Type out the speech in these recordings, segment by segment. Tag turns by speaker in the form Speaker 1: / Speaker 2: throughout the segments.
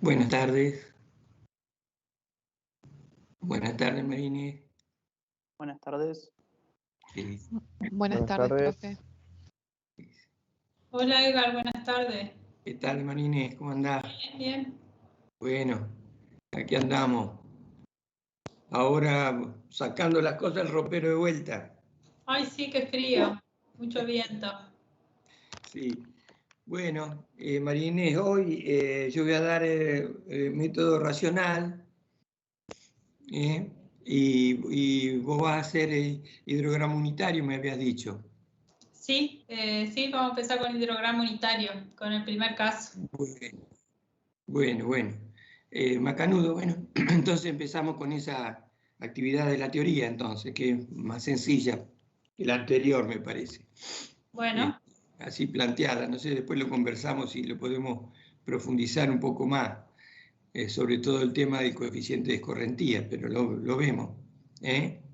Speaker 1: Buenas tardes. Buenas tardes, Marine.
Speaker 2: Buenas tardes.
Speaker 1: Sí.
Speaker 3: Buenas tardes, profe.
Speaker 4: Hola, Edgar, buenas tardes.
Speaker 1: ¿Qué tal, Marine? ¿Cómo andás?
Speaker 4: Bien, bien.
Speaker 1: Bueno, aquí andamos. Ahora sacando las cosas del ropero de vuelta.
Speaker 4: Ay, sí, qué frío. Mucho viento.
Speaker 1: Sí. Bueno, Marine, hoy yo voy a dar método racional, y vos vas a hacer hidrograma unitario, me habías dicho.
Speaker 4: Sí, sí, vamos a empezar con el hidrograma unitario, con el primer caso.
Speaker 1: Bueno. Macanudo, bueno, entonces empezamos con esa actividad de la teoría, entonces, que es más sencilla que la anterior, me parece.
Speaker 4: Bueno.
Speaker 1: Así planteada, no sé, después lo conversamos y lo podemos profundizar un poco más, sobre todo el tema del coeficiente de escorrentía, pero lo vemos,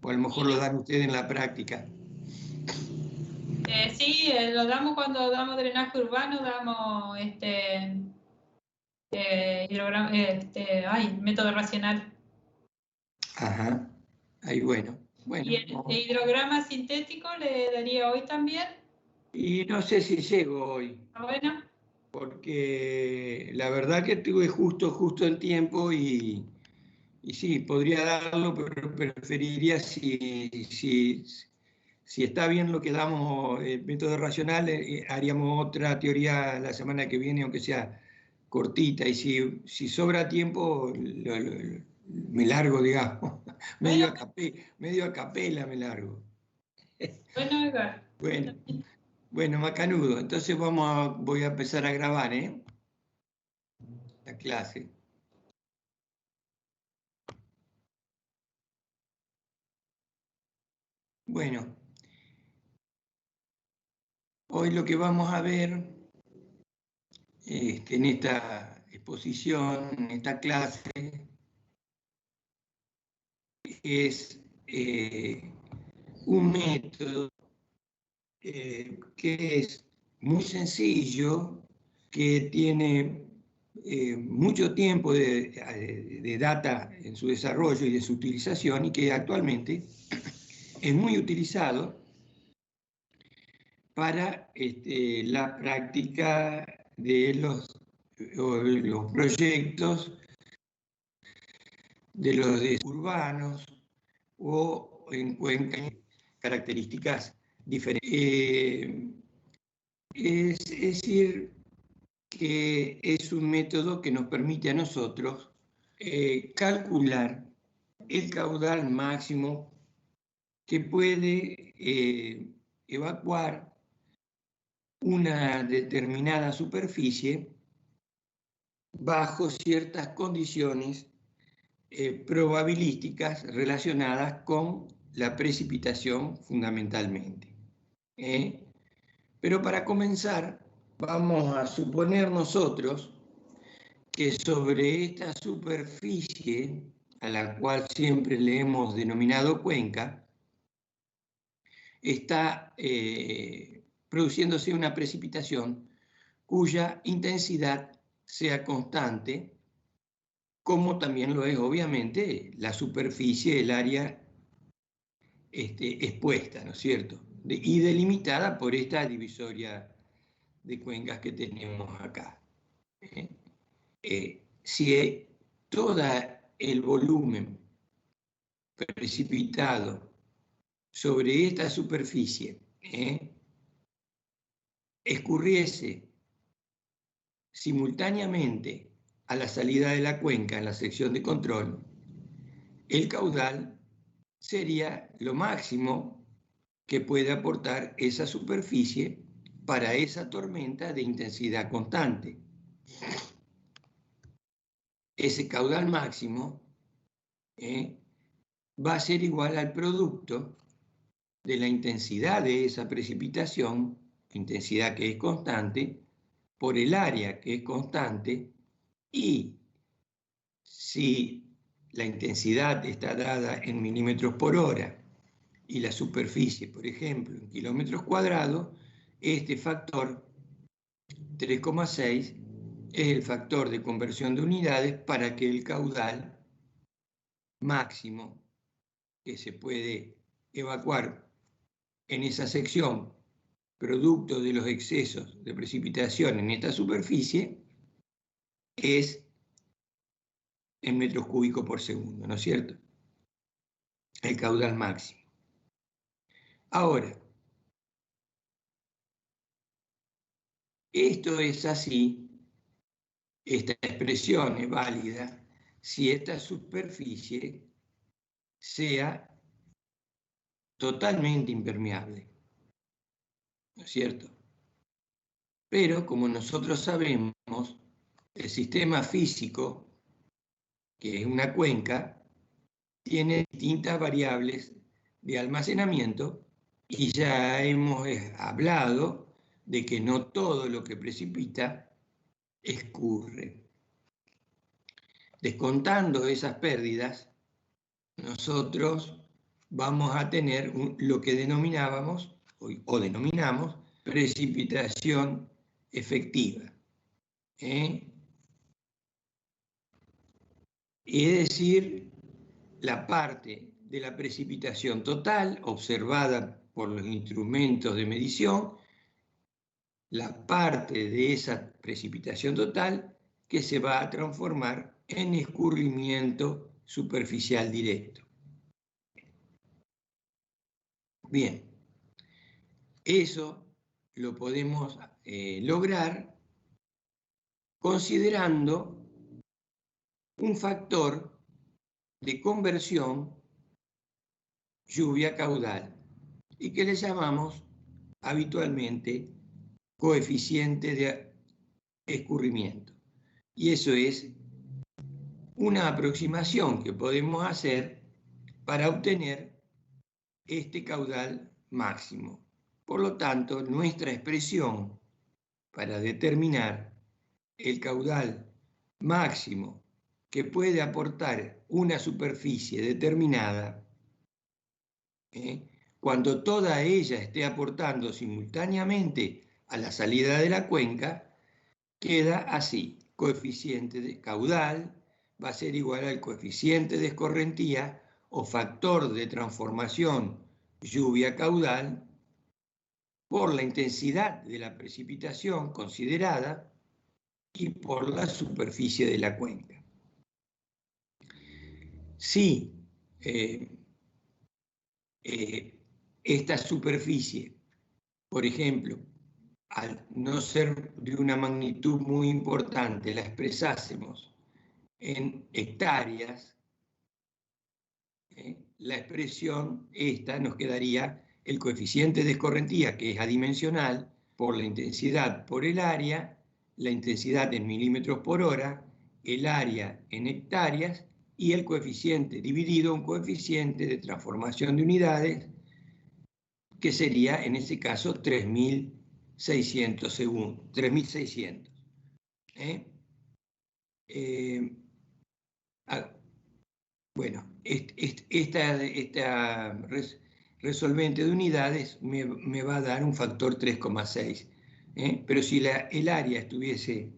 Speaker 1: o a lo mejor lo dan ustedes en la práctica.
Speaker 4: Sí, lo damos cuando damos drenaje urbano, damos hidrograma, método racional.
Speaker 1: Ajá, ahí bueno.
Speaker 4: ¿Y el hidrograma sintético le daría hoy también?
Speaker 1: Y no sé si llego hoy.
Speaker 4: ¿Está bueno?
Speaker 1: Porque la verdad que tuve justo el tiempo y sí, podría darlo, pero preferiría si está bien lo que damos, el método racional, haríamos otra teoría la semana que viene, aunque sea cortita, y si sobra tiempo, me largo, digamos, medio a capela me largo.
Speaker 4: Bueno, Edgar.
Speaker 1: Bueno, macanudo, entonces voy a empezar a grabar, la clase. Bueno, hoy lo que vamos a ver en esta exposición, en esta clase, es un método que es muy sencillo, que tiene mucho tiempo de data en su desarrollo y de su utilización, y que actualmente es muy utilizado para la práctica de los proyectos de los urbanos o en cuencas características diferentes. Es decir, que es un método que nos permite a nosotros calcular el caudal máximo que puede evacuar una determinada superficie bajo ciertas condiciones probabilísticas relacionadas con la precipitación fundamentalmente. Pero para comenzar, vamos a suponer nosotros que sobre esta superficie, a la cual siempre le hemos denominado cuenca, está produciéndose una precipitación cuya intensidad sea constante, como también lo es obviamente la superficie, el área expuesta, ¿no es cierto? Y delimitada por esta divisoria de cuencas que tenemos acá. Si todo el volumen precipitado sobre esta superficie escurriese simultáneamente a la salida de la cuenca en la sección de control, el caudal sería lo máximo que puede aportar esa superficie para esa tormenta de intensidad constante. Ese caudal máximo va a ser igual al producto de la intensidad de esa precipitación, intensidad que es constante, por el área que es constante, y si la intensidad está dada en milímetros por hora y la superficie, por ejemplo, en kilómetros cuadrados, este factor 3,6 es el factor de conversión de unidades para que el caudal máximo que se puede evacuar en esa sección, producto de los excesos de precipitación en esta superficie, es en metros cúbicos por segundo, ¿no es cierto? El caudal máximo. Ahora, esto es así, esta expresión es válida si esta superficie sea totalmente impermeable, ¿no es cierto? Pero como nosotros sabemos, el sistema físico, que es una cuenca, tiene distintas variables de almacenamiento y ya hemos hablado de que no todo lo que precipita escurre. Descontando esas pérdidas, nosotros vamos a tener lo que denominábamos o denominamos precipitación efectiva. Es decir, la parte de la precipitación total observada por los instrumentos de medición, la parte de esa precipitación total que se va a transformar en escurrimiento superficial directo. Bien, eso lo podemos lograr considerando un factor de conversión lluvia caudal y que le llamamos habitualmente coeficiente de escurrimiento. Y eso es una aproximación que podemos hacer para obtener este caudal máximo. Por lo tanto, nuestra expresión para determinar el caudal máximo que puede aportar una superficie determinada, cuando toda ella esté aportando simultáneamente a la salida de la cuenca, queda así: coeficiente de caudal va a ser igual al coeficiente de escorrentía o factor de transformación lluvia caudal por la intensidad de la precipitación considerada y por la superficie de la cuenca. Si esta superficie, por ejemplo, al no ser de una magnitud muy importante, la expresásemos en hectáreas, la expresión esta nos quedaría el coeficiente de escorrentía, que es adimensional, por la intensidad por el área, la intensidad en milímetros por hora, el área en hectáreas y el coeficiente dividido un coeficiente de transformación de unidades, que sería en ese caso 3.600 segundos, 3.600. Bueno, esta resolvente de unidades me va a dar un factor 3,6. Pero si el área estuviese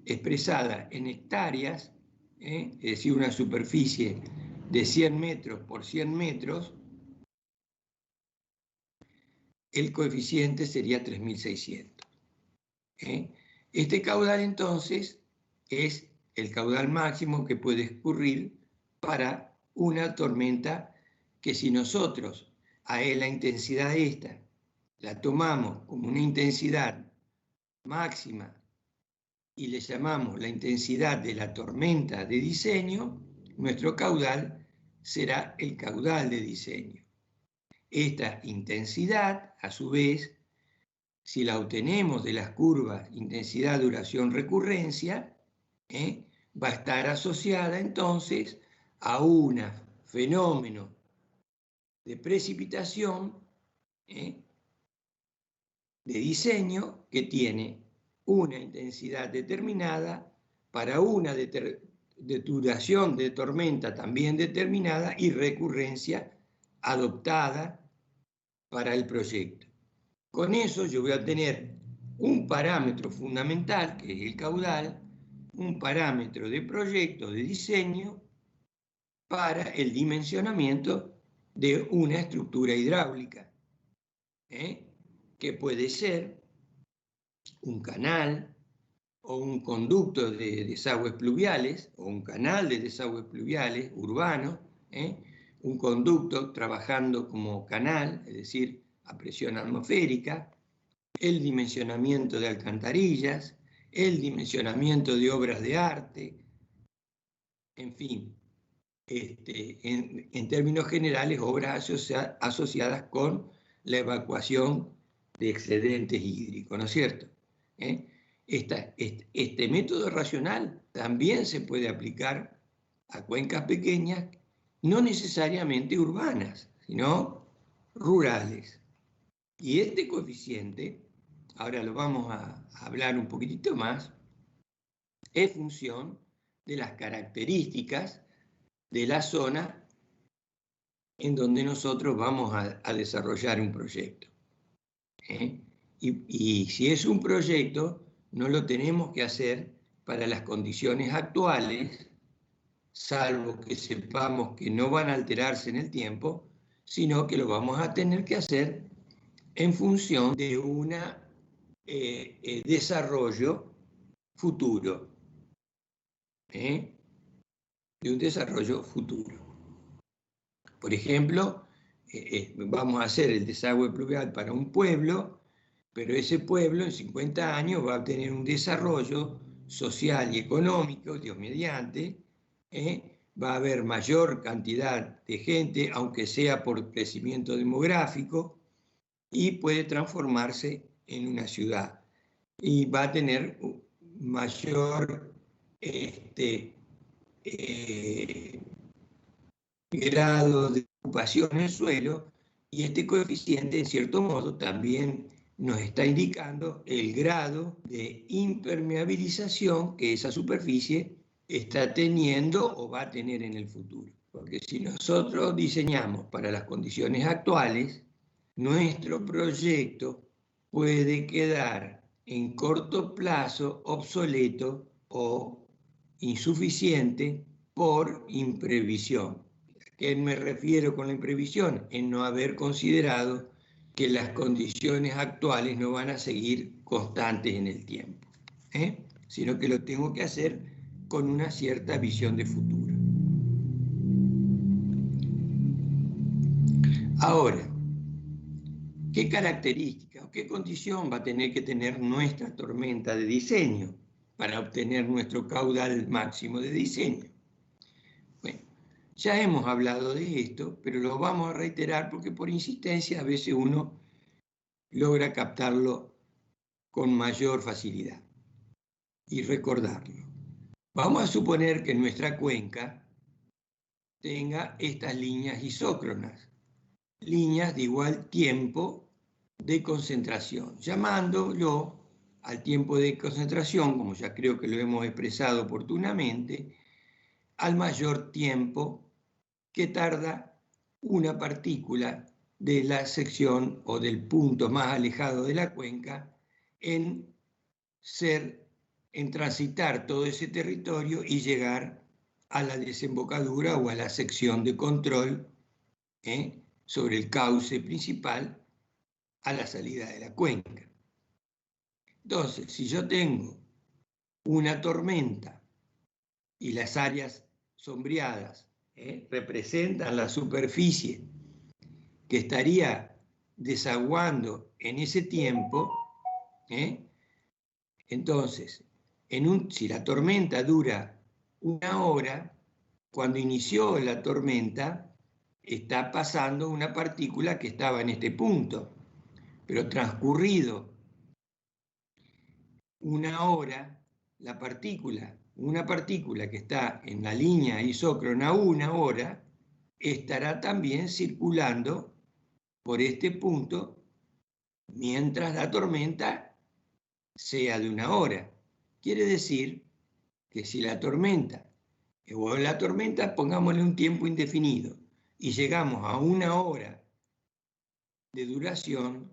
Speaker 1: expresada en hectáreas, es decir, una superficie de 100 metros por 100 metros, el coeficiente sería 3.600. Este caudal entonces es el caudal máximo que puede escurrir para una tormenta que, si nosotros a la intensidad esta la tomamos como una intensidad máxima y le llamamos la intensidad de la tormenta de diseño, nuestro caudal será el caudal de diseño. Esta intensidad, a su vez, si la obtenemos de las curvas intensidad, duración, recurrencia, va a estar asociada entonces a un fenómeno de precipitación de diseño que tiene una intensidad determinada para una duración de tormenta también determinada y recurrencia adoptada para el proyecto. Con eso yo voy a tener un parámetro fundamental, que es el caudal, un parámetro de proyecto, de diseño, para el dimensionamiento de una estructura hidráulica, que puede ser un canal o un conducto de desagües pluviales o un canal de desagües pluviales urbano, un conducto trabajando como canal, es decir, a presión atmosférica, el dimensionamiento de alcantarillas, el dimensionamiento de obras de arte, en fin, en términos generales, obras asociadas con la evacuación de excedentes hídricos, ¿no es cierto? Este método racional también se puede aplicar a cuencas pequeñas, no necesariamente urbanas, sino rurales. Y este coeficiente, ahora lo vamos a hablar un poquitito más, es función de las características de la zona en donde nosotros vamos a desarrollar un proyecto. Y si es un proyecto, no lo tenemos que hacer para las condiciones actuales, salvo que sepamos que no van a alterarse en el tiempo, sino que lo vamos a tener que hacer en función de un desarrollo futuro. De un desarrollo futuro. Por ejemplo, vamos a hacer el desagüe pluvial para un pueblo, pero ese pueblo en 50 años va a tener un desarrollo social y económico, Dios mediante, va a haber mayor cantidad de gente, aunque sea por crecimiento demográfico, y puede transformarse en una ciudad. Y va a tener mayor grado de ocupación en el suelo, y este coeficiente, en cierto modo, también nos está indicando el grado de impermeabilización que esa superficie está teniendo o va a tener en el futuro. Porque si nosotros diseñamos para las condiciones actuales, nuestro proyecto puede quedar en corto plazo obsoleto o insuficiente por imprevisión. ¿A qué me refiero con la imprevisión? En no haber considerado que las condiciones actuales no van a seguir constantes en el tiempo, sino que lo tengo que hacer con una cierta visión de futuro. Ahora, ¿qué característica o qué condición va a tener que tener nuestra tormenta de diseño para obtener nuestro caudal máximo de diseño? Bueno, ya hemos hablado de esto, pero lo vamos a reiterar porque por insistencia a veces uno logra captarlo con mayor facilidad y recordarlo. Vamos a suponer que nuestra cuenca tenga estas líneas isócronas, líneas de igual tiempo de concentración, llamándolo al tiempo de concentración, como ya creo que lo hemos expresado oportunamente, al mayor tiempo que tarda una partícula de la sección o del punto más alejado de la cuenca en transitar todo ese territorio y llegar a la desembocadura o a la sección de control sobre el cauce principal a la salida de la cuenca. Entonces, si yo tengo una tormenta y las áreas sombreadas representan la superficie que estaría desaguando en ese tiempo, entonces, si la tormenta dura 1 hora, cuando inició la tormenta, está pasando una partícula que estaba en este punto, pero transcurrido 1 hora, una partícula que está en la línea isócrona 1 hora, estará también circulando por este punto mientras la tormenta sea de 1 hora. Quiere decir que si la tormenta, pongámosle un tiempo indefinido, y llegamos a 1 hora de duración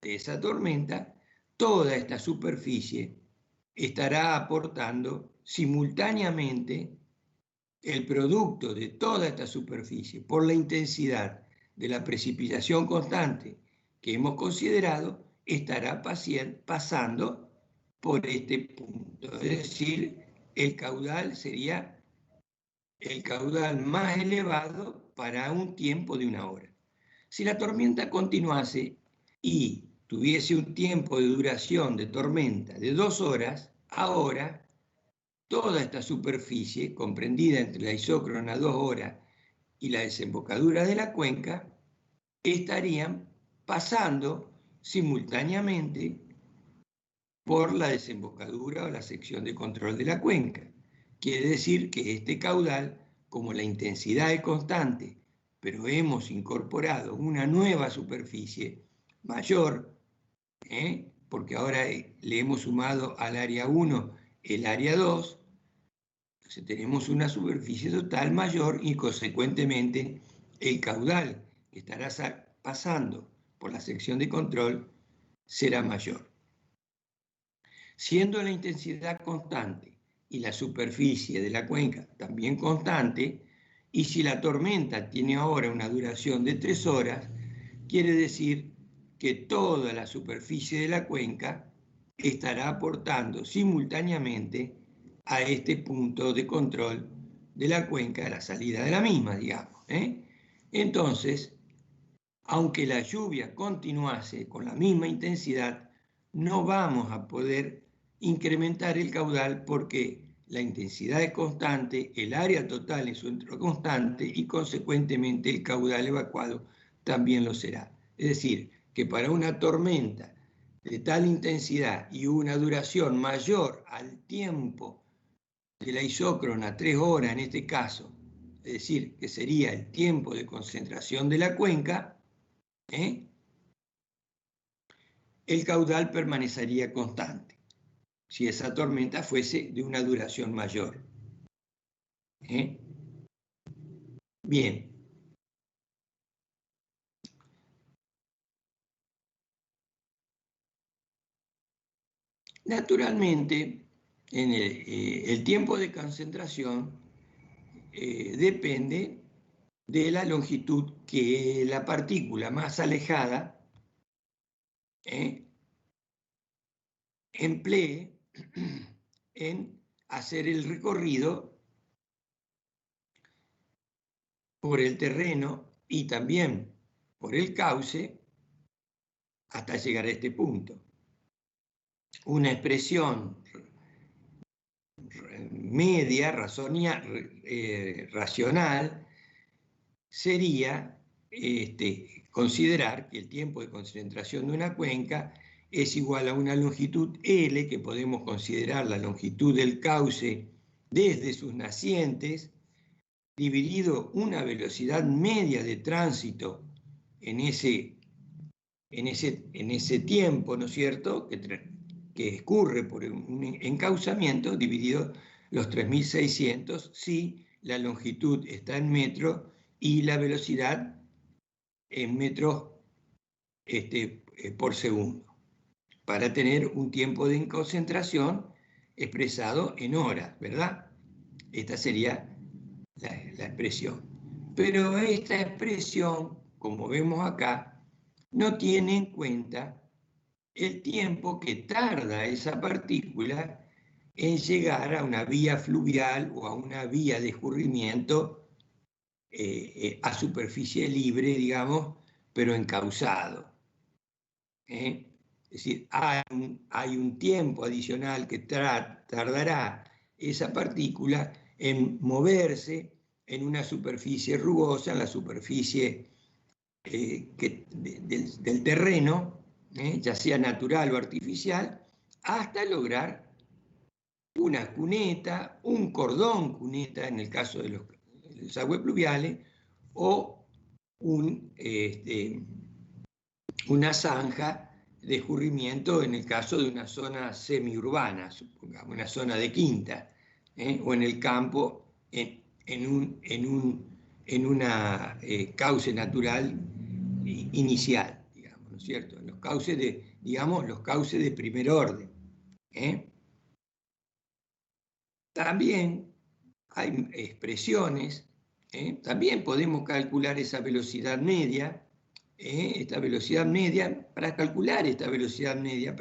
Speaker 1: de esa tormenta, toda esta superficie estará aportando simultáneamente el producto de toda esta superficie por la intensidad de la precipitación constante que hemos considerado, estará pasando por este punto. Es decir, el caudal sería el caudal más elevado para un tiempo de 1 hora. Si la tormenta continuase y tuviese un tiempo de duración de tormenta de 2 horas, ahora toda esta superficie, comprendida entre la isócrona 2 horas y la desembocadura de la cuenca, estarían pasando simultáneamente por la desembocadura o la sección de control de la cuenca. Quiere decir que este caudal, como la intensidad es constante, pero hemos incorporado una nueva superficie mayor, porque ahora le hemos sumado al área 1 el área 2, entonces tenemos una superficie total mayor y consecuentemente el caudal que estará pasando por la sección de control será mayor. Siendo la intensidad constante y la superficie de la cuenca también constante, y si la tormenta tiene ahora una duración de 3 horas, quiere decir que toda la superficie de la cuenca estará aportando simultáneamente a este punto de control de la cuenca, a la salida de la misma, digamos. Entonces, aunque la lluvia continuase con la misma intensidad, no vamos a poder incrementar el caudal porque la intensidad es constante, el área total es constante y consecuentemente el caudal evacuado también lo será. Es decir, que para una tormenta de tal intensidad y una duración mayor al tiempo de la isócrona, 3 horas en este caso, es decir, que sería el tiempo de concentración de la cuenca, el caudal permanecería constante si esa tormenta fuese de una duración mayor. Bien. Naturalmente, en el tiempo de concentración depende de la longitud que la partícula más alejada emplee en hacer el recorrido por el terreno y también por el cauce hasta llegar a este punto. Una expresión media, racional, sería considerar que el tiempo de concentración de una cuenca es igual a una longitud L, que podemos considerar la longitud del cauce desde sus nacientes, dividido una velocidad media de tránsito en ese tiempo, ¿no es cierto?, que escurre por un encauzamiento, dividido los 3.600, si la longitud está en metros y la velocidad en metros por segundo, para tener un tiempo de concentración expresado en horas, ¿verdad? Esta sería la expresión. Pero esta expresión, como vemos acá, no tiene en cuenta el tiempo que tarda esa partícula en llegar a una vía fluvial o a una vía de escurrimiento a superficie libre, digamos, pero encauzado. Es decir, hay un tiempo adicional que tardará esa partícula en moverse en una superficie rugosa, en la superficie del terreno, ya sea natural o artificial, hasta lograr una cuneta, un cordón cuneta en el caso de los desagües pluviales, o una zanja de escurrimiento en el caso de una zona semiurbana, supongamos, una zona de quinta, o en el campo, en una cauce natural inicial, digamos, ¿no es cierto? En los cauces de digamos, los cauces de primer orden. También hay expresiones, también podemos calcular esa velocidad media, para calcular esta velocidad media,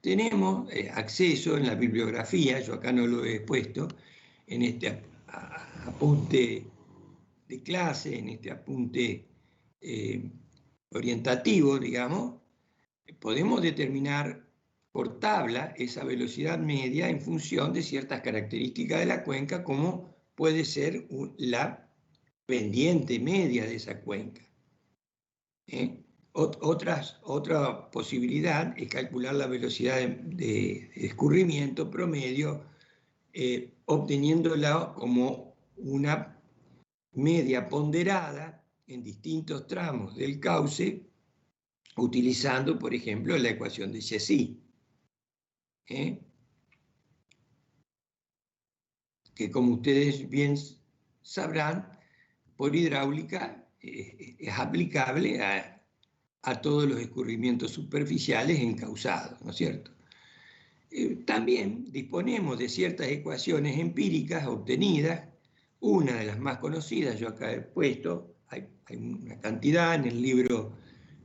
Speaker 1: tenemos acceso en la bibliografía, yo acá no lo he puesto, en este apunte de clase, en este apunte orientativo, digamos, podemos determinar por tabla esa velocidad media en función de ciertas características de la cuenca, como puede ser la pendiente media de esa cuenca. Otra posibilidad es calcular la velocidad de escurrimiento promedio, obteniéndola como una media ponderada en distintos tramos del cauce, utilizando, por ejemplo, la ecuación de Chezy, que, como ustedes bien sabrán, por hidráulica es aplicable a todos los escurrimientos superficiales encausados, ¿no es cierto? También disponemos de ciertas ecuaciones empíricas obtenidas. Una de las más conocidas, yo acá he puesto, hay una cantidad en el libro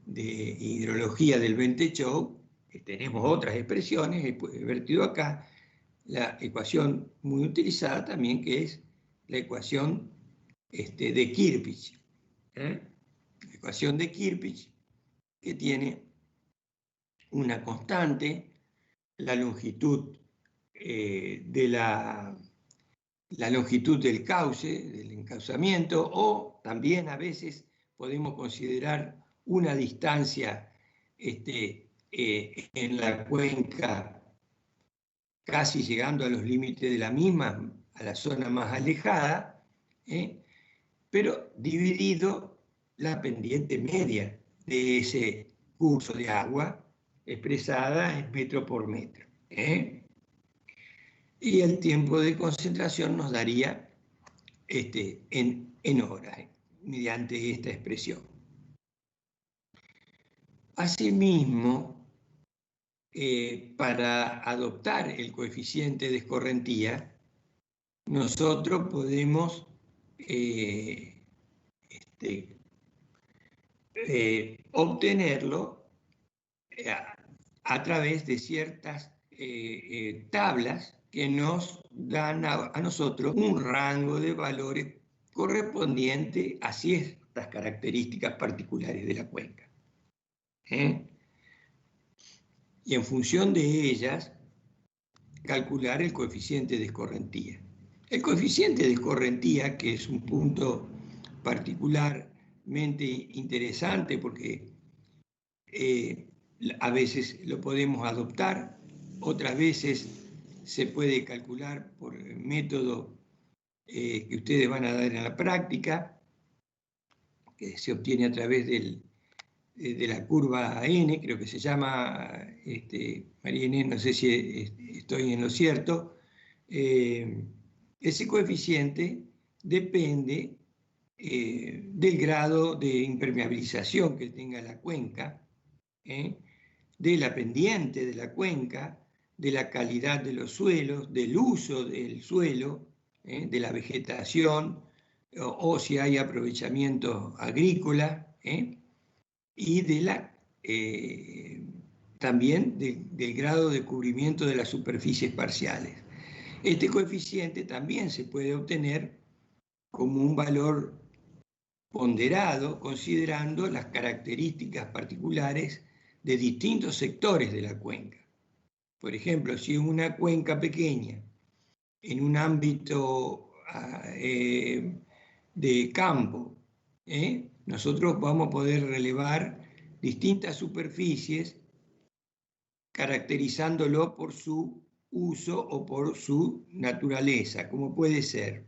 Speaker 1: de hidrología del Bentechow, tenemos otras expresiones, he vertido acá la ecuación muy utilizada también, que es la ecuación de Kirpich. La ecuación de Kirpich, que tiene una constante, la longitud la longitud del cauce, del encauzamiento, o también a veces podemos considerar una distancia en la cuenca casi llegando a los límites de la misma, a la zona más alejada, pero dividido la pendiente media de ese curso de agua expresada en metro por metro. Y el tiempo de concentración nos daría en horas, mediante esta expresión. Asimismo, para adoptar el coeficiente de escorrentía, nosotros podemos obtenerlo a través de ciertas tablas que nos dan a nosotros un rango de valores correspondiente a ciertas características particulares de la cuenca. Y en función de ellas, calcular el coeficiente de escorrentía. El coeficiente de escorrentía, que es un punto particularmente interesante porque a veces lo podemos adoptar, otras veces se puede calcular por el método que ustedes van a dar en la práctica, que se obtiene a través de la curva N, creo que se llama, María Inés, no sé si estoy en lo cierto. Ese coeficiente depende del grado de impermeabilización que tenga la cuenca, de la pendiente de la cuenca, de la calidad de los suelos, del uso del suelo, de la vegetación, o si hay aprovechamiento agrícola, y también del grado de cubrimiento de las superficies parciales. Este coeficiente también se puede obtener como un valor ponderado, considerando las características particulares de distintos sectores de la cuenca. Por ejemplo, si es una cuenca pequeña, en un ámbito de campo, nosotros vamos a poder relevar distintas superficies caracterizándolo por su uso o por su naturaleza, como puede ser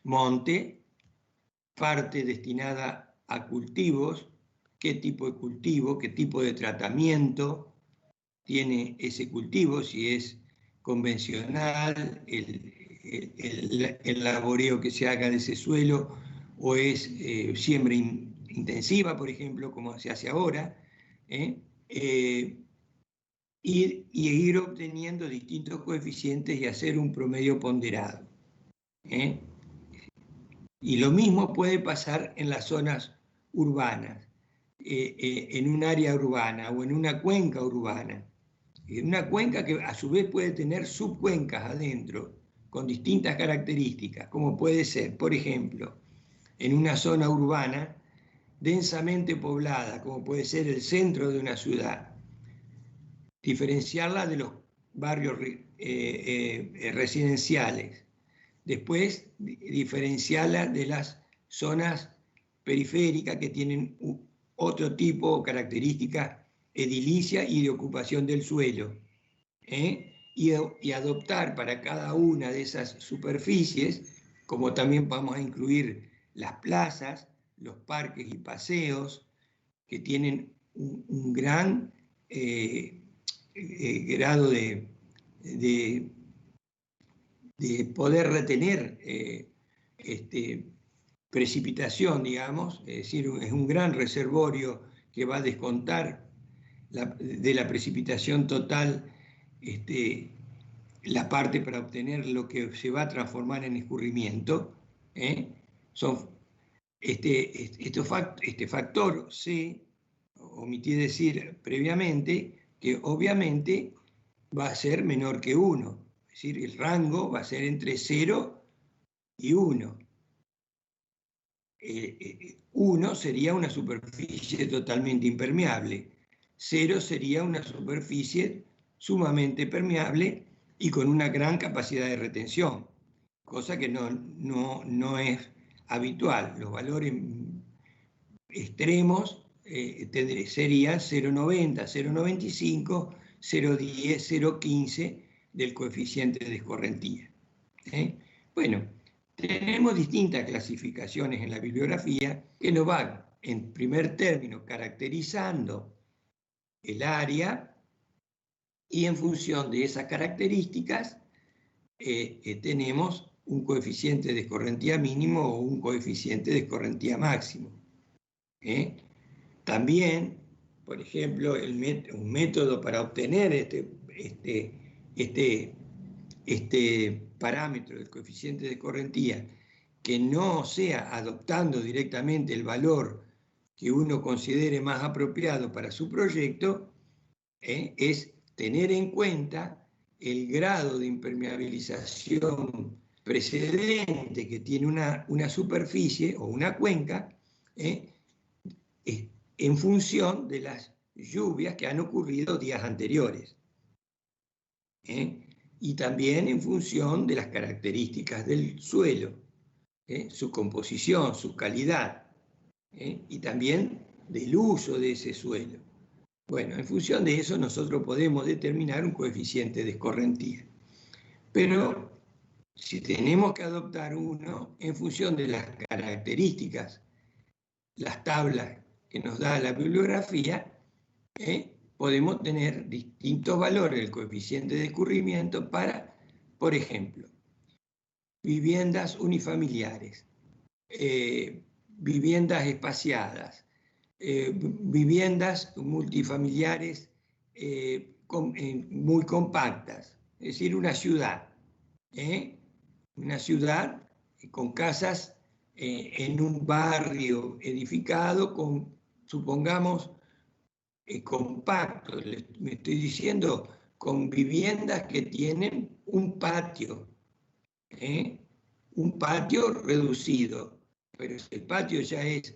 Speaker 1: monte, parte destinada a cultivos, qué tipo de cultivo, qué tipo de tratamiento tiene ese cultivo, si es convencional, el laboreo que se haga de ese suelo, o es siembra intensiva, por ejemplo, como se hace ahora, ir obteniendo distintos coeficientes y hacer un promedio ponderado. Y lo mismo puede pasar en las zonas urbanas, en un área urbana o en una cuenca urbana. Una cuenca que a su vez puede tener subcuencas adentro, con distintas características, como puede ser, por ejemplo, en una zona urbana densamente poblada, como puede ser el centro de una ciudad, diferenciarla de los barrios residenciales. Después, diferenciarla de las zonas periféricas que tienen otro tipo de características edilicia y de ocupación del suelo. Y adoptar para cada una de esas superficies, como también vamos a incluir las plazas, los parques y paseos, que tienen un gran grado de poder retener precipitación, digamos, es decir, es un gran reservorio que va a descontar de la precipitación total la parte para obtener lo que se va a transformar en escurrimiento. Este factor C, omití decir previamente, que obviamente va a ser menor que 1. Es decir, el rango va a ser entre 0 y 1. 1 sería una superficie totalmente impermeable. 0 sería una superficie sumamente permeable y con una gran capacidad de retención, cosa que no es habitual. Los valores extremos serían 0,90, 0,95, 0,10, 0,15 del coeficiente de escorrentía. Bueno, tenemos distintas clasificaciones en la bibliografía que nos van, en primer término, caracterizando el área, y en función de esas características tenemos un coeficiente de escorrentía mínimo o un coeficiente de escorrentía máximo. También, por ejemplo, un método para obtener este parámetro del coeficiente de escorrentía, que no sea adoptando directamente el valor que uno considere más apropiado para su proyecto, es tener en cuenta el grado de impermeabilización precedente que tiene una superficie o una cuenca, en función de las lluvias que han ocurrido días anteriores. Y también en función de las características del suelo, su composición, su calidad, y también del uso de ese suelo. Bueno, en función de eso nosotros podemos determinar un coeficiente de escorrentía. Pero si tenemos que adoptar uno en función de las características, las tablas que nos da la bibliografía, podemos tener distintos valores del coeficiente de escurrimiento para, por ejemplo, viviendas unifamiliares, viviendas espaciadas, viviendas multifamiliares muy compactas, es decir, una ciudad con casas en un barrio edificado con, supongamos, compacto, me estoy diciendo, con viviendas que tienen un patio reducido, pero si el patio ya es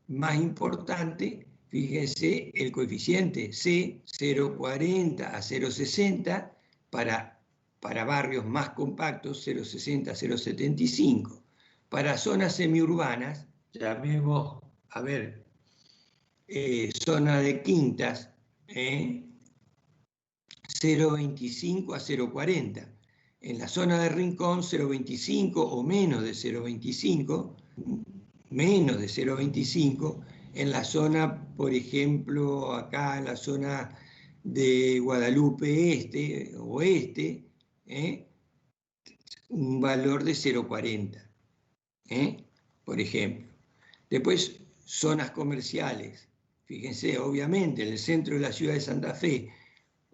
Speaker 1: más importante, fíjense el coeficiente C, 0,40 a 0,60, para barrios más compactos, 0,60 a 0,75. Para zonas semiurbanas, llamemos, a ver, zona de quintas, 0,25 a 0,40. En la zona de Rincón, 0,25 o menos de 0,25, en la zona, por ejemplo, acá en la zona de Guadalupe oeste, un valor de 0,40, por ejemplo. Después, zonas comerciales. Fíjense, obviamente, en el centro de la ciudad de Santa Fe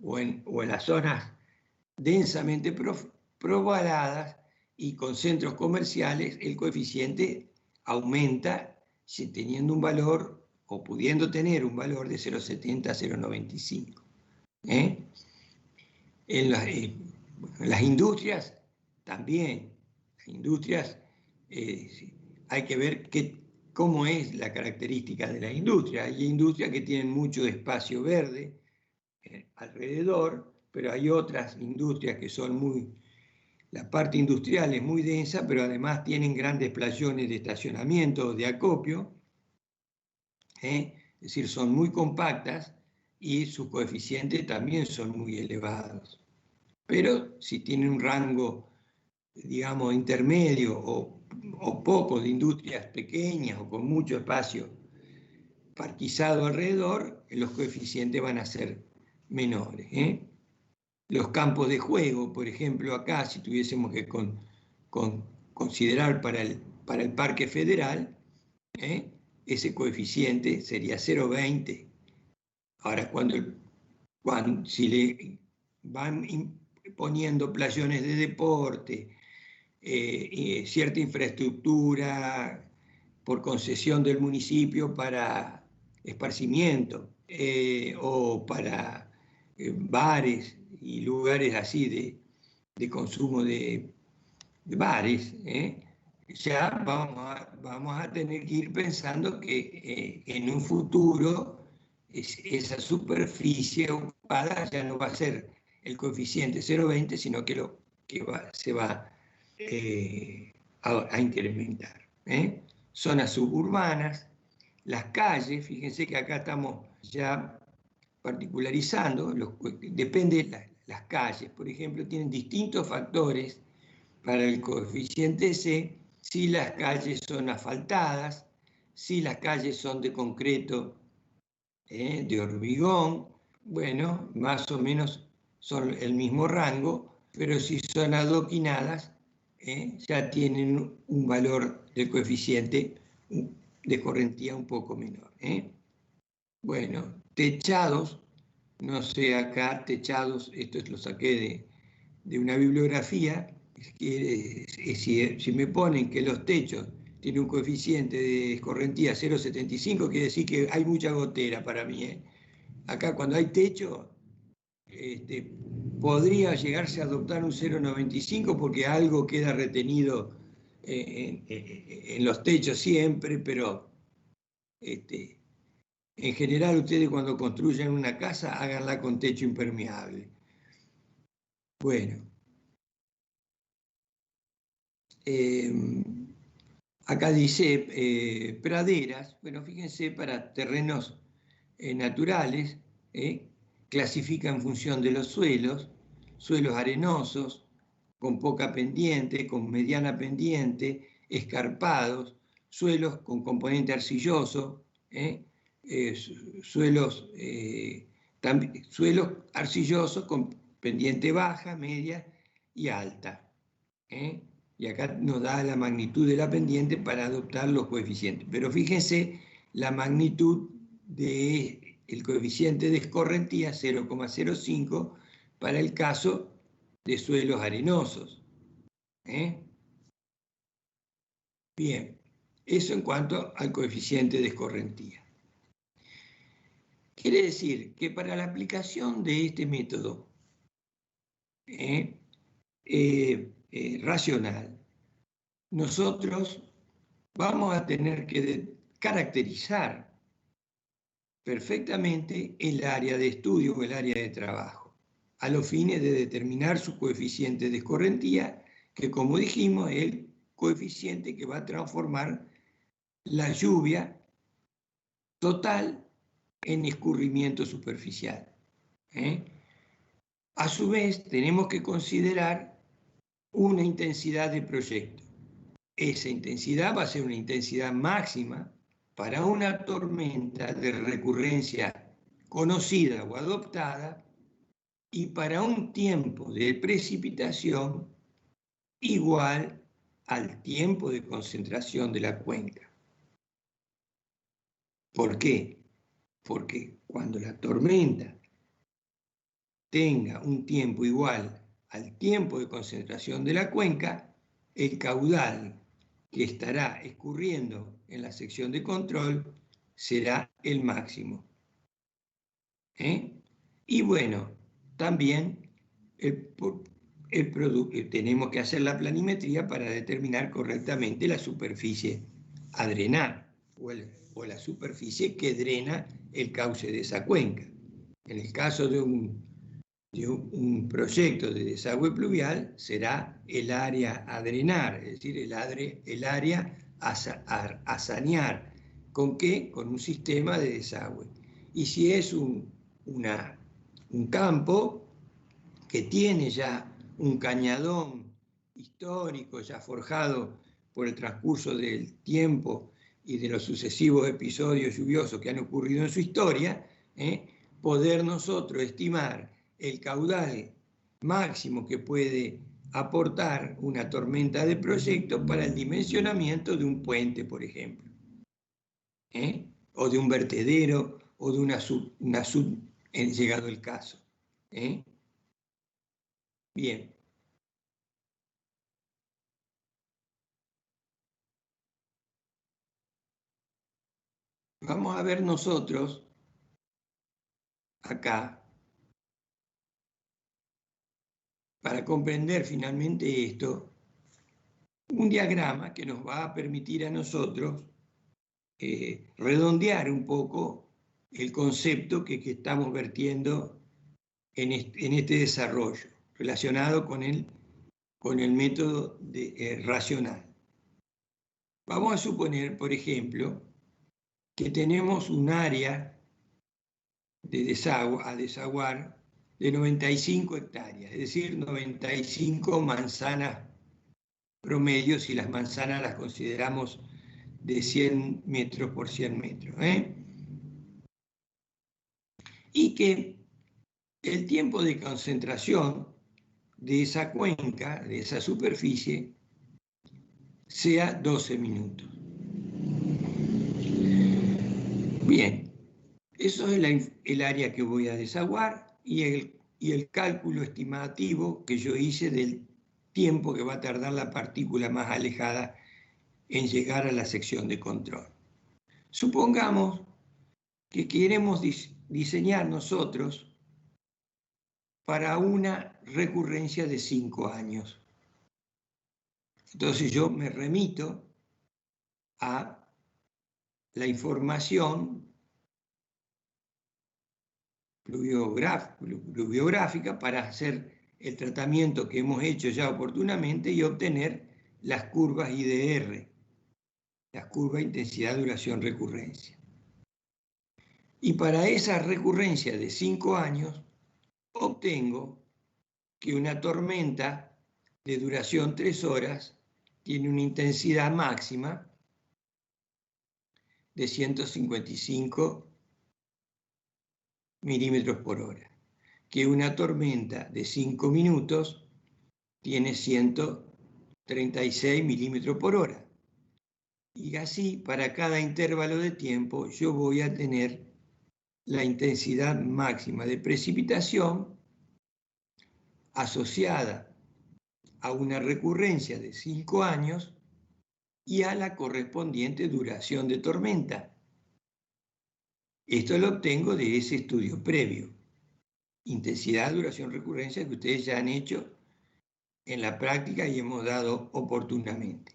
Speaker 1: o en las zonas densamente pobladas y con centros comerciales, el coeficiente aumenta teniendo un valor o pudiendo tener un valor de 0,70 a 0,95. En las industrias también. Las industrias, hay que ver cómo es la característica de la industria. Hay industrias que tienen mucho espacio verde alrededor, pero hay otras industrias que son la parte industrial es muy densa, pero además tienen grandes playones de estacionamiento, de acopio, es decir, son muy compactas y sus coeficientes también son muy elevados. Pero si tienen un rango, digamos, intermedio o poco de industrias pequeñas o con mucho espacio parquizado alrededor, los coeficientes van a ser menores. Los campos de juego, por ejemplo, acá, si tuviésemos que considerar para el Parque Federal, ese coeficiente sería 0,20. Ahora, si le van poniendo playones de deporte, cierta infraestructura por concesión del municipio para esparcimiento o para bares y lugares así de consumo de bares, ya vamos a tener que ir pensando que en un futuro esa superficie ocupada ya no va a ser el coeficiente 0,20, sino que se va a incrementar. Zonas suburbanas, las calles, fíjense que acá estamos ya particularizando, depende de las calles, por ejemplo, tienen distintos factores para el coeficiente C, si las calles son asfaltadas, si las calles son de concreto, de hormigón, bueno, más o menos son el mismo rango, pero si son adoquinadas, ya tienen un valor del coeficiente de escorrentía un poco menor. Bueno, techados, no sé acá, techados, esto lo saqué de una bibliografía, si me ponen que los techos tienen un coeficiente de escorrentía 0,75, quiere decir que hay mucha gotera para mí. Acá cuando hay techo, podría llegarse a adoptar un 0,95 porque algo queda retenido en los techos siempre, pero en general ustedes cuando construyan una casa háganla con techo impermeable. Bueno. Acá dice praderas, bueno, fíjense, para terrenos naturales, clasifica en función de los suelos arenosos, con poca pendiente, con mediana pendiente, escarpados, suelos con componente arcilloso, suelos arcillosos con pendiente baja, media y alta. Y acá nos da la magnitud de la pendiente para adoptar los coeficientes. Pero fíjense la magnitud del coeficiente de escorrentía, 0,05, para el caso de suelos arenosos. Bien, eso en cuanto al coeficiente de escorrentía. Quiere decir que para la aplicación de este método racional, nosotros vamos a tener que caracterizar perfectamente el área de estudio o el área de trabajo, a los fines de determinar su coeficiente de escorrentía, que como dijimos es el coeficiente que va a transformar la lluvia total en escurrimiento superficial. A su vez, tenemos que considerar una intensidad de proyecto. Esa intensidad va a ser una intensidad máxima para una tormenta de recurrencia conocida o adoptada y para un tiempo de precipitación igual al tiempo de concentración de la cuenca. ¿Por qué? porque cuando la tormenta tenga un tiempo igual al tiempo de concentración de la cuenca, el caudal que estará escurriendo en la sección de control será el máximo. Y bueno, también tenemos que hacer la planimetría para determinar correctamente la superficie a drenar o la superficie que drena el cauce de esa cuenca. En el caso de un proyecto de desagüe pluvial será el área a drenar, es decir, el área a sanear. ¿Con qué? Con un sistema de desagüe. Y si es un campo que tiene ya un cañadón histórico, ya forjado por el transcurso del tiempo y de los sucesivos episodios lluviosos que han ocurrido en su historia, poder nosotros estimar el caudal máximo que puede aportar una tormenta de proyecto para el dimensionamiento de un puente, por ejemplo, o de un vertedero, o de una sub llegado el caso. Bien. Vamos a ver nosotros acá, para comprender finalmente esto, un diagrama que nos va a permitir a nosotros redondear un poco el concepto que estamos vertiendo en este desarrollo relacionado con el método racional. Vamos a suponer, por ejemplo, que tenemos un área a desaguar de 95 hectáreas, es decir, 95 manzanas promedio si las manzanas las consideramos de 100 metros por 100 metros. Y que el tiempo de concentración de esa cuenca, de esa superficie, sea 12 minutos. Bien, eso es el área que voy a desaguar y el cálculo estimativo que yo hice del tiempo que va a tardar la partícula más alejada en llegar a la sección de control. Supongamos que queremos diseñar nosotros para una recurrencia de 5 años. Entonces yo me remito a la información pluviográfica para hacer el tratamiento que hemos hecho ya oportunamente y obtener las curvas IDR, las curvas intensidad, duración, recurrencia. Y para esa recurrencia de 5 años, obtengo que una tormenta de duración 3 horas tiene una intensidad máxima de 155 milímetros por hora, que una tormenta de 5 minutos tiene 136 milímetros por hora. Y así, para cada intervalo de tiempo, yo voy a tener la intensidad máxima de precipitación asociada a una recurrencia de 5 años y a la correspondiente duración de tormenta. Esto lo obtengo de ese estudio previo. Intensidad, duración, recurrencia que ustedes ya han hecho en la práctica y hemos dado oportunamente.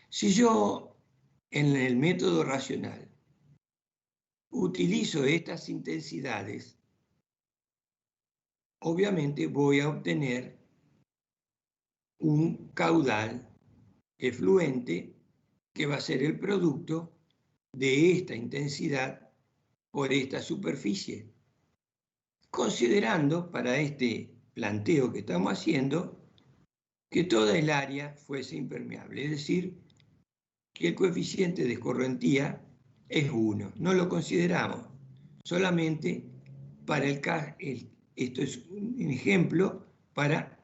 Speaker 1: Si yo en el método racional utilizo estas intensidades, obviamente voy a obtener un caudal efluente que va a ser el producto de esta intensidad por esta superficie, considerando para este planteo que estamos haciendo que toda el área fuese impermeable, es decir, que el coeficiente de escorrentía es 1. No lo consideramos, solamente para el caso, esto es un ejemplo para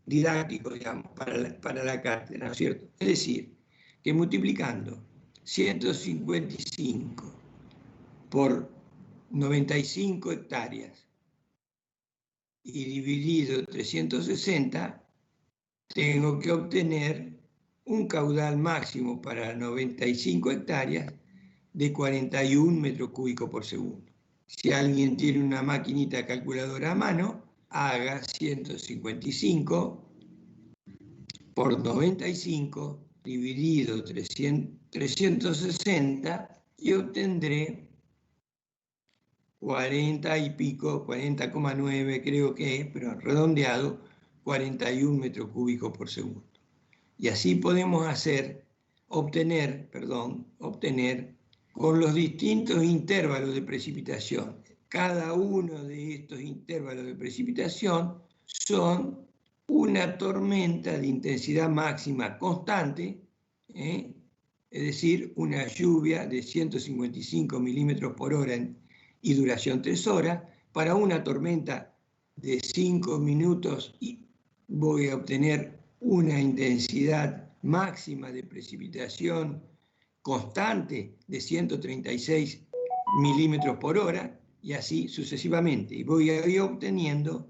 Speaker 1: didáctico, digamos, para la cátedra, ¿no es cierto? Es decir, que multiplicando 155 por 95 hectáreas y dividido 360, tengo que obtener un caudal máximo para 95 hectáreas de 41 metros cúbicos por segundo. Si alguien tiene una maquinita calculadora a mano, haga 155 por 95 dividido 360 y obtendré 40 y pico, 40,9 creo que es, pero redondeado, 41 metros cúbicos por segundo. Y así podemos obtener con los distintos intervalos de precipitación. Cada uno de estos intervalos de precipitación son una tormenta de intensidad máxima constante, es decir, una lluvia de 155 milímetros por hora y duración 3 horas, para una tormenta de 5 minutos y voy a obtener una intensidad máxima de precipitación constante de 136 milímetros por hora y así sucesivamente. Y voy a ir obteniendo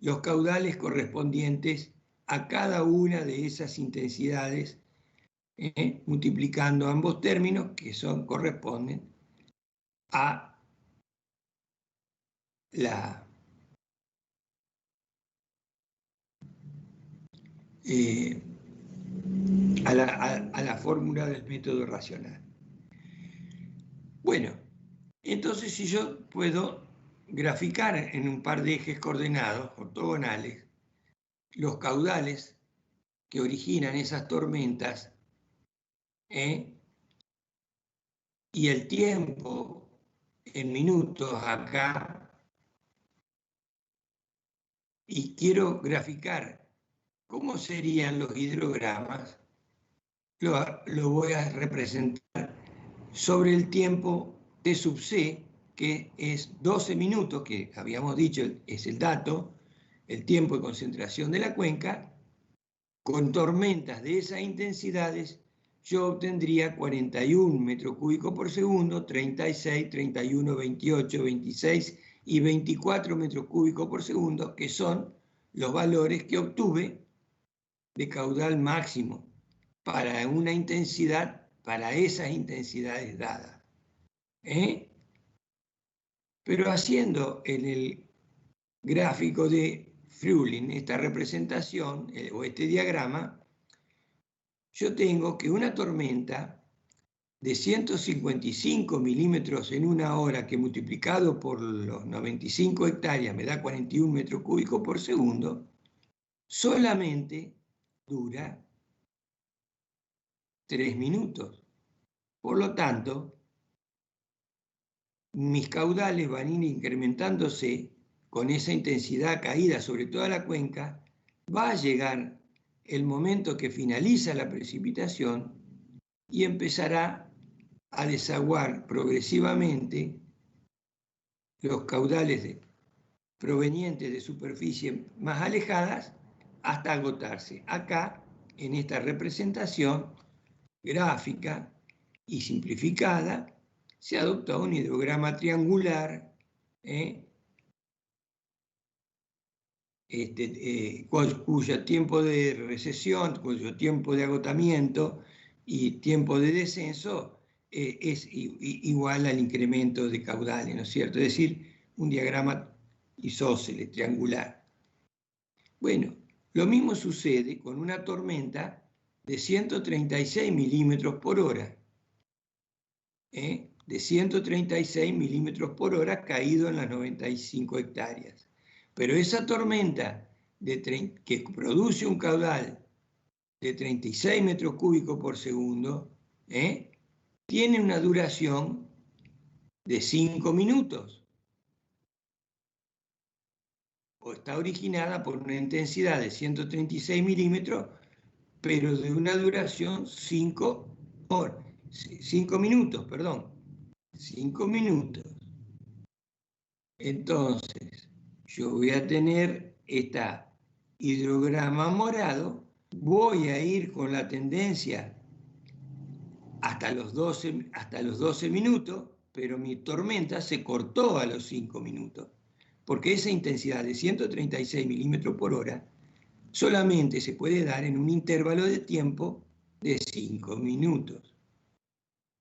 Speaker 1: los caudales correspondientes a cada una de esas intensidades, multiplicando ambos términos que corresponden a la fórmula del método racional. Bueno, entonces si yo puedo graficar en un par de ejes coordenados ortogonales los caudales que originan esas tormentas, y el tiempo en minutos acá, y quiero graficar cómo serían los hidrogramas, lo voy a representar sobre el tiempo T sub C, que es 12 minutos, que habíamos dicho es el dato, el tiempo de concentración de la cuenca. Con tormentas de esas intensidades, yo obtendría 41 metros cúbicos por segundo, 36, 31, 28, 26 y 24 metros cúbicos por segundo, que son los valores que obtuve de caudal máximo para una intensidad, para esas intensidades dadas. Pero haciendo en el gráfico de Friulin esta representación o este diagrama, yo tengo que una tormenta de 155 milímetros en una hora, que multiplicado por los 95 hectáreas me da 41 metros cúbicos por segundo, solamente dura 3 minutos. Por lo tanto, mis caudales van a ir incrementándose con esa intensidad caída sobre toda la cuenca. Va a llegar el momento que finaliza la precipitación y empezará a desaguar progresivamente los caudales provenientes de superficies más alejadas hasta agotarse. Acá, en esta representación gráfica y simplificada, se adopta un hidrograma triangular, cuyo tiempo de recesión, cuyo tiempo de agotamiento y tiempo de descenso es igual al incremento de caudales, ¿no es cierto? Es decir, un diagrama isósceles, triangular. Bueno, lo mismo sucede con una tormenta de 136 milímetros por hora, de 136 milímetros por hora caído en las 95 hectáreas. Pero esa tormenta que produce un caudal de 36 metros cúbicos por segundo, tiene una duración de 5 minutos. O está originada por una intensidad de 136 milímetros, pero de una duración 5 minutos, perdón. 5 minutos. Entonces, yo voy a tener este hidrograma morado, voy a ir con la tendencia hasta los 12 minutos, pero mi tormenta se cortó a los 5 minutos, porque esa intensidad de 136 milímetros por hora solamente se puede dar en un intervalo de tiempo de 5 minutos.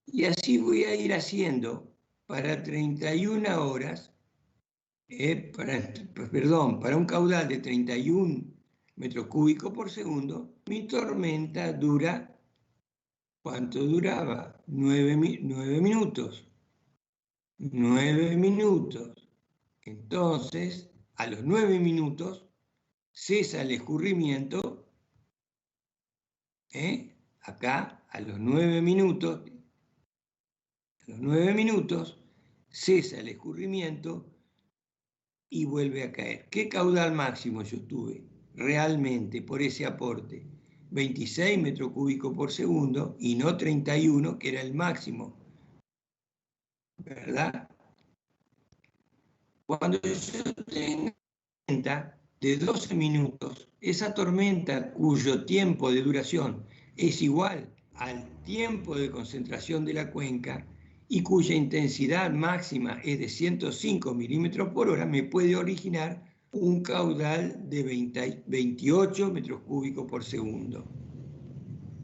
Speaker 1: Y así voy a ir haciendo para 31 horas, para un caudal de 31 metros cúbicos por segundo, mi tormenta dura, ¿cuánto duraba? 9 minutos. 9 minutos. Entonces, a los 9 minutos cesa el escurrimiento. Acá, a los 9 minutos, cesa el escurrimiento y vuelve a caer. ¿Qué caudal máximo yo tuve realmente por ese aporte? 26 metros cúbicos por segundo y no 31, que era el máximo, ¿verdad? Cuando yo tenga tormenta de 12 minutos, esa tormenta cuyo tiempo de duración es igual al tiempo de concentración de la cuenca y cuya intensidad máxima es de 105 milímetros por hora, me puede originar un caudal de 28 metros cúbicos por segundo.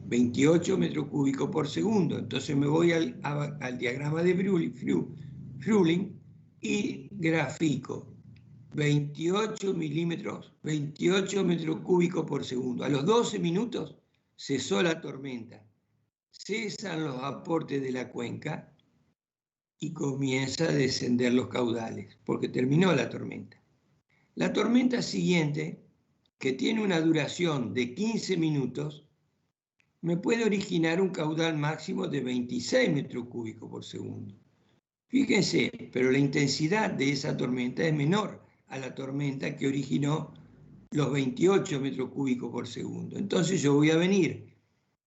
Speaker 1: 28 metros cúbicos por segundo. Entonces me voy al diagrama de Fruling y grafico 28 metros cúbicos por segundo. A los 12 minutos cesó la tormenta, cesan los aportes de la cuenca y comienza a descender los caudales, porque terminó la tormenta. La tormenta siguiente, que tiene una duración de 15 minutos, me puede originar un caudal máximo de 26 metros cúbicos por segundo. Fíjense, pero la intensidad de esa tormenta es menor a la tormenta que originó los 28 metros cúbicos por segundo. Entonces yo voy a venir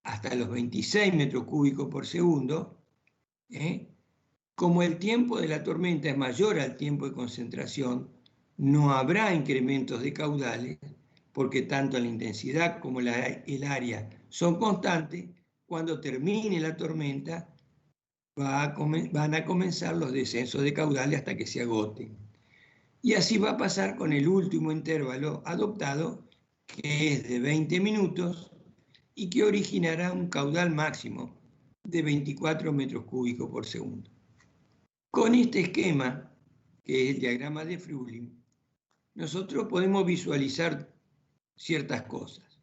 Speaker 1: hasta los 26 metros cúbicos por segundo. Como el tiempo de la tormenta es mayor al tiempo de concentración, no habrá incrementos de caudales, porque tanto la intensidad como el área son constantes. Cuando termine la tormenta, van a comenzar los descensos de caudales hasta que se agoten. Y así va a pasar con el último intervalo adoptado, que es de 20 minutos y que originará un caudal máximo de 24 metros cúbicos por segundo. Con este esquema, que es el diagrama de Fruling, nosotros podemos visualizar ciertas cosas.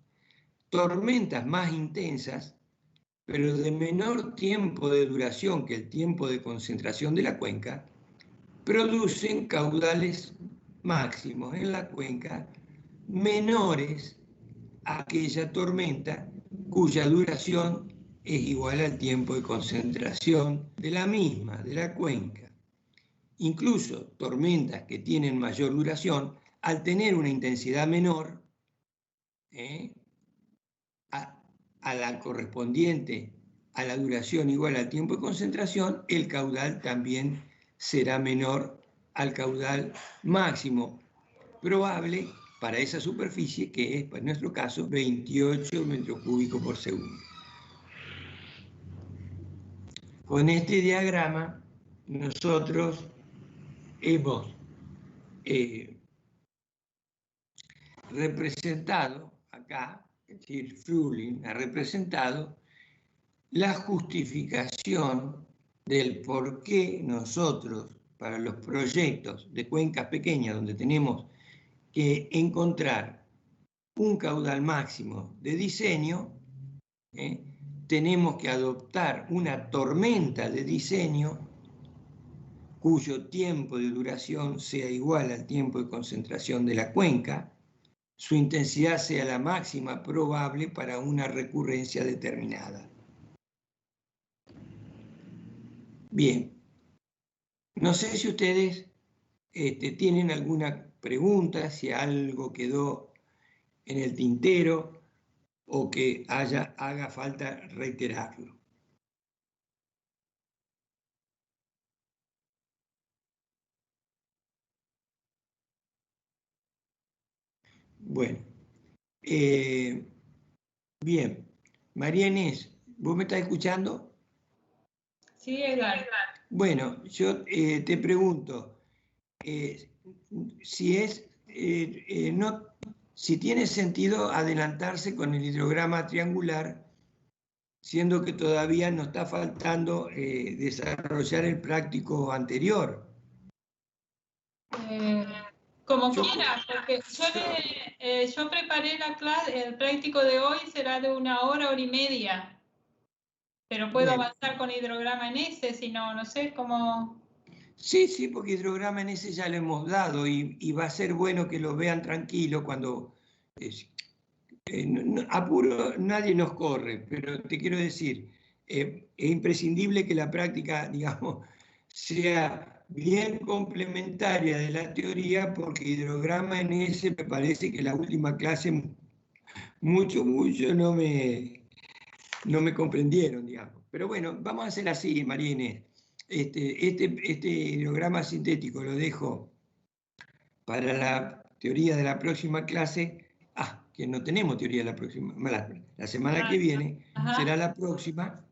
Speaker 1: Tormentas más intensas, pero de menor tiempo de duración que el tiempo de concentración de la cuenca, producen caudales máximos en la cuenca menores a aquella tormenta cuya duración es igual al tiempo de concentración de la misma, de la cuenca. Incluso tormentas que tienen mayor duración, al tener una intensidad menor, a la correspondiente a la duración igual al tiempo de concentración, el caudal también será menor al caudal máximo probable para esa superficie, que es, en nuestro caso, 28 metros cúbicos por segundo. Con este diagrama, nosotros hemos representado acá, es decir, Fruling ha representado la justificación del por qué nosotros, para los proyectos de cuencas pequeñas donde tenemos que encontrar un caudal máximo de diseño, tenemos que adoptar una tormenta de diseño cuyo tiempo de duración sea igual al tiempo de concentración de la cuenca, su intensidad sea la máxima probable para una recurrencia determinada. Bien, no sé si ustedes tienen alguna pregunta, si algo quedó en el tintero o que haga falta reiterarlo. Bueno, bien, María Inés, ¿vos me estás escuchando?
Speaker 4: Sí, Edgar.
Speaker 1: Bueno, yo te pregunto, si tiene sentido adelantarse con el hidrograma triangular, siendo que todavía nos está faltando desarrollar el práctico anterior.
Speaker 4: Como quiera, porque yo preparé la clase, el práctico de hoy será de 1 hora, 1 hora y media, pero puedo avanzar con hidrograma en ese, si no, no sé cómo...
Speaker 1: Sí, porque hidrograma en ese ya lo hemos dado y va a ser bueno que lo vean tranquilo cuando... apuro nadie nos corre, pero te quiero decir, es imprescindible que la práctica, digamos, sea bien complementaria de la teoría, porque hidrograma en ese me parece que la última clase mucho no me comprendieron, digamos. Pero bueno, vamos a hacer así, María Inés. Este hidrograma sintético lo dejo para la teoría de la próxima clase. Que no tenemos teoría de la próxima, la semana que viene será la próxima.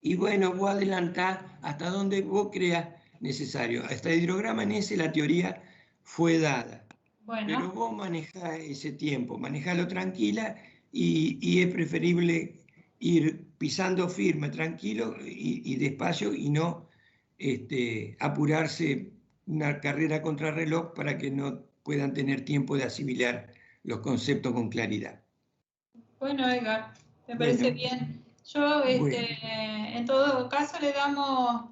Speaker 1: Y bueno, voy a adelantar hasta donde vos creas necesario. Hasta el hidrograma en ese la teoría fue dada.
Speaker 4: Bueno.
Speaker 1: Pero vos manejás ese tiempo, manejalo tranquila y es preferible ir pisando firme, tranquilo y despacio y no apurarse una carrera contra reloj para que no puedan tener tiempo de asimilar los conceptos con claridad.
Speaker 4: Bueno, Edgar, me parece bien. Yo, en todo caso, le damos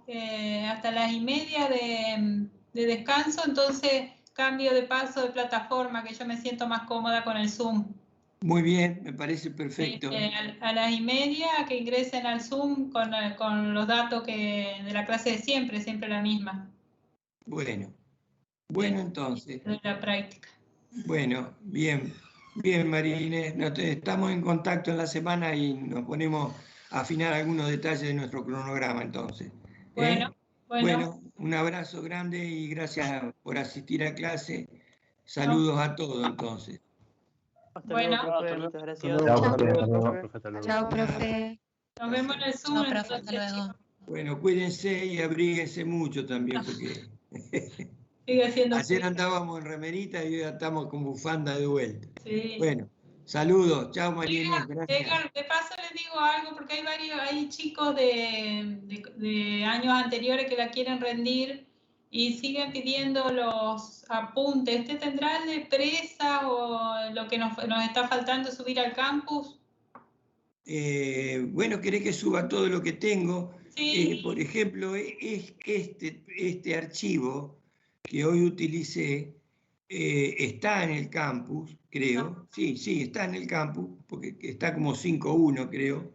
Speaker 4: hasta las 1:30 de descanso, entonces cambio de paso de plataforma, que yo me siento más cómoda con el Zoom.
Speaker 1: Muy bien, me parece perfecto.
Speaker 4: A las 1:30 que ingresen al Zoom con los datos de la clase de siempre la misma.
Speaker 1: Bueno, entonces.
Speaker 4: De la práctica.
Speaker 1: Bueno, bien, María Inés, estamos en contacto en la semana y nos ponemos a afinar algunos detalles de nuestro cronograma entonces. Bueno, un abrazo grande y gracias por asistir a clase. Saludos a todos entonces.
Speaker 2: Hasta luego, profe, muchas gracias.
Speaker 3: Chao, profe.
Speaker 4: Nos vemos en el Zoom.
Speaker 3: Chao, profe, hasta luego.
Speaker 1: Bueno, cuídense y abríguense mucho también porque
Speaker 4: sigue siendo
Speaker 1: ayer andábamos en remerita y hoy ya estamos con bufanda de vuelta.
Speaker 4: Sí.
Speaker 1: Bueno, saludos, chao María Inés, gracias.
Speaker 4: Edgar, de paso les digo algo porque hay chicos de años anteriores que la quieren rendir y siguen pidiendo los apuntes. ¿Este tendrá el de presa o lo que nos está faltando subir al campus?
Speaker 1: Bueno, querés que suba todo lo que tengo.
Speaker 4: Sí.
Speaker 1: Por ejemplo, es este archivo que hoy utilicé está en el campus, creo. Sí, está en el campus, porque está como 5.1, creo.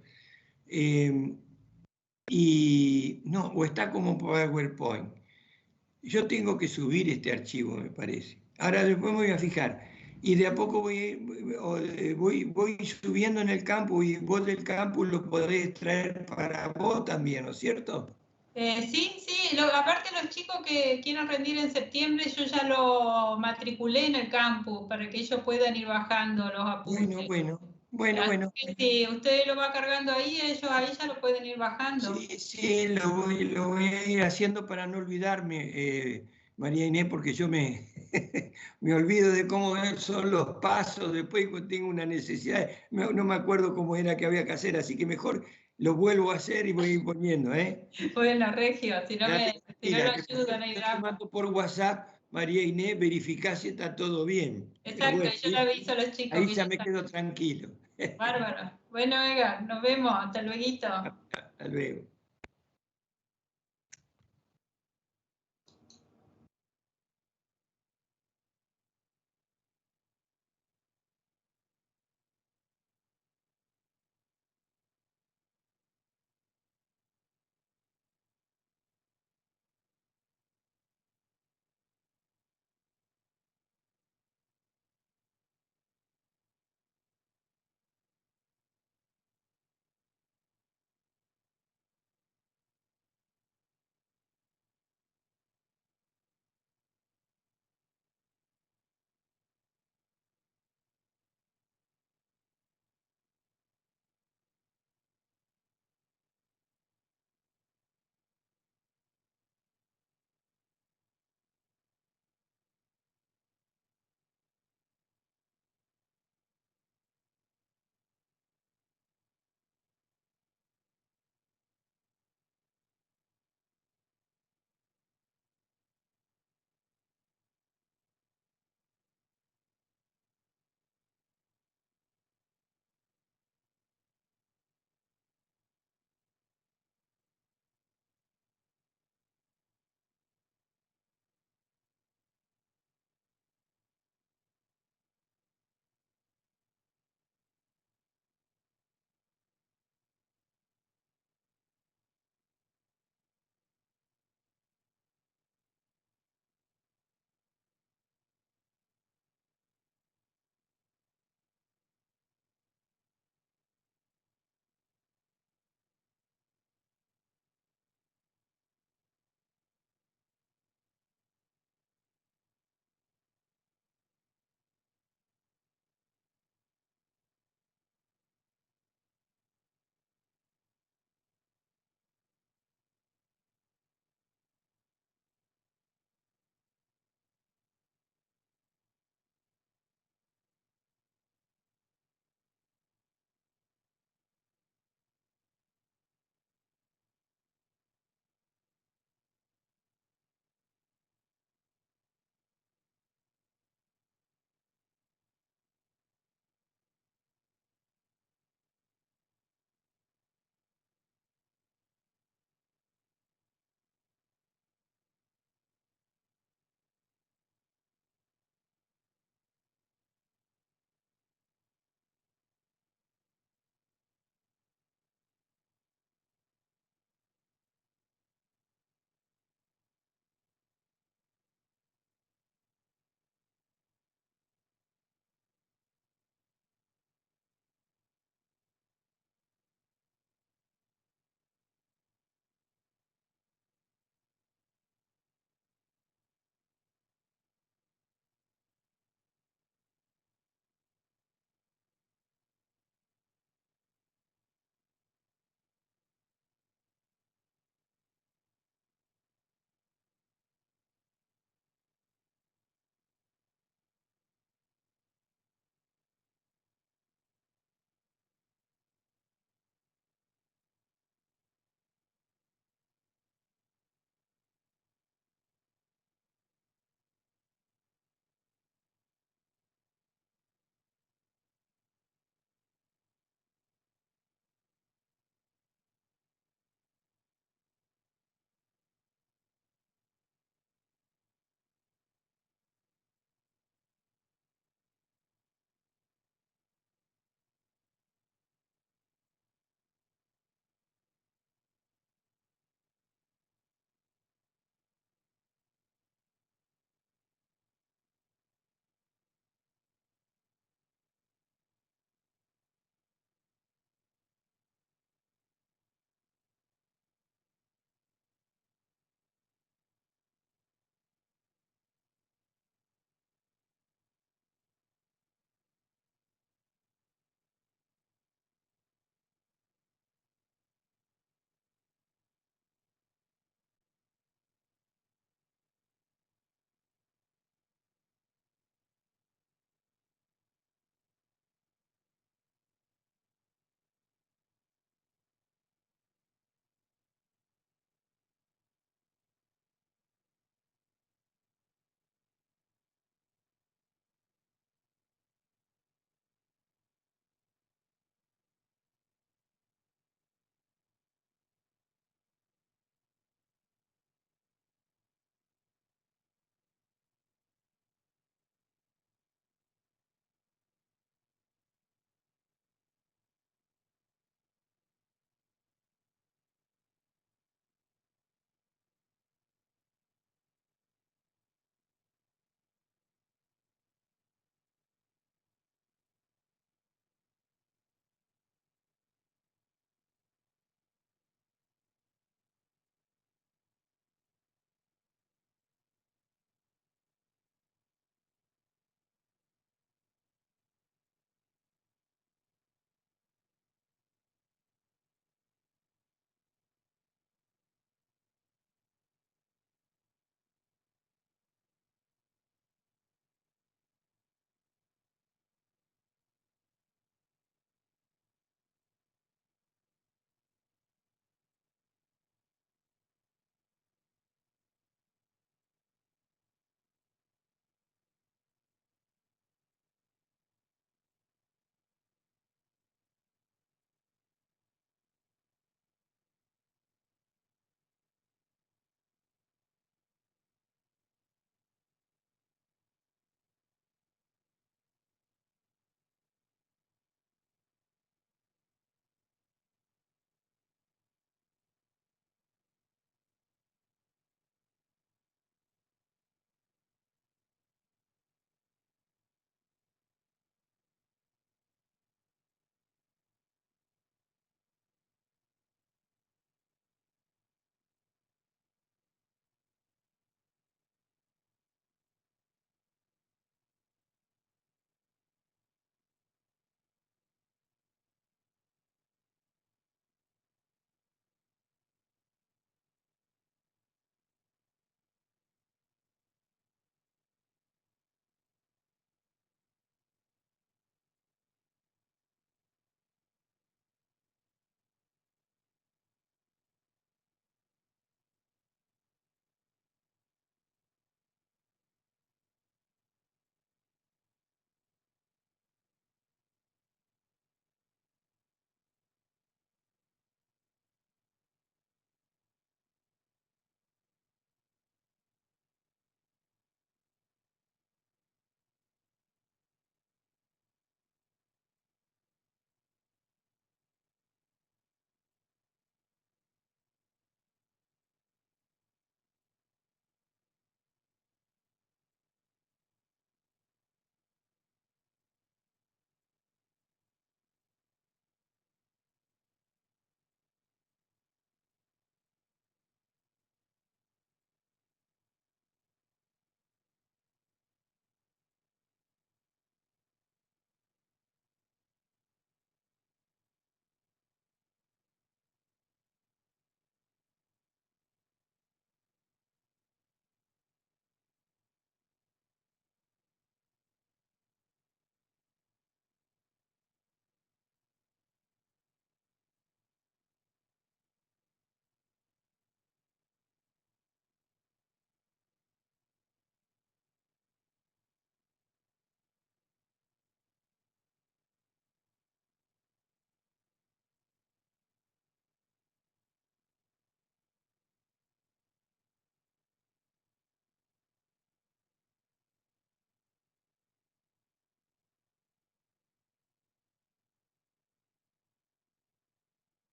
Speaker 1: O está como PowerPoint. Yo tengo que subir este archivo, me parece. Ahora después me voy a fijar. Y de a poco voy subiendo en el campo y vos del campo lo podés traer para vos también, ¿no es cierto?
Speaker 4: Sí. Aparte los chicos que quieren rendir en septiembre, yo ya lo matriculé en el campus para que ellos puedan ir bajando los apuntes.
Speaker 1: Bueno.
Speaker 4: Si usted lo va cargando ahí, ellos ahí ya lo pueden ir bajando.
Speaker 1: Sí, lo voy a ir haciendo para no olvidarme, María Inés, porque yo me olvido de cómo son los pasos, después tengo una necesidad, no me acuerdo cómo era que había que hacer, así que mejor lo vuelvo a hacer y voy a ir poniendo, ¿eh?
Speaker 4: Bueno, Regio, si no lo ayudan, hay
Speaker 1: drama. Te mando por WhatsApp, María Inés, verificá si está todo bien.
Speaker 4: Exacto, bueno, yo le aviso a los chicos.
Speaker 1: Ahí ya me quedo tranquilo.
Speaker 4: Bárbaro. Bueno, Edgar, nos vemos, hasta luego.
Speaker 1: Hasta luego.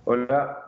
Speaker 5: Hola.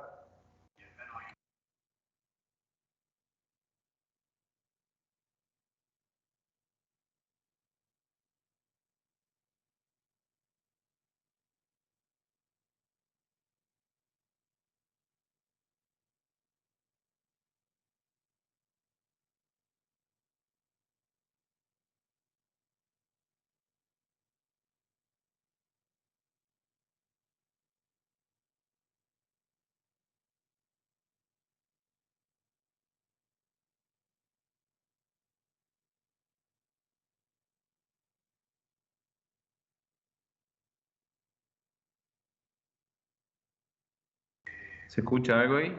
Speaker 5: ¿Se escucha algo ahí?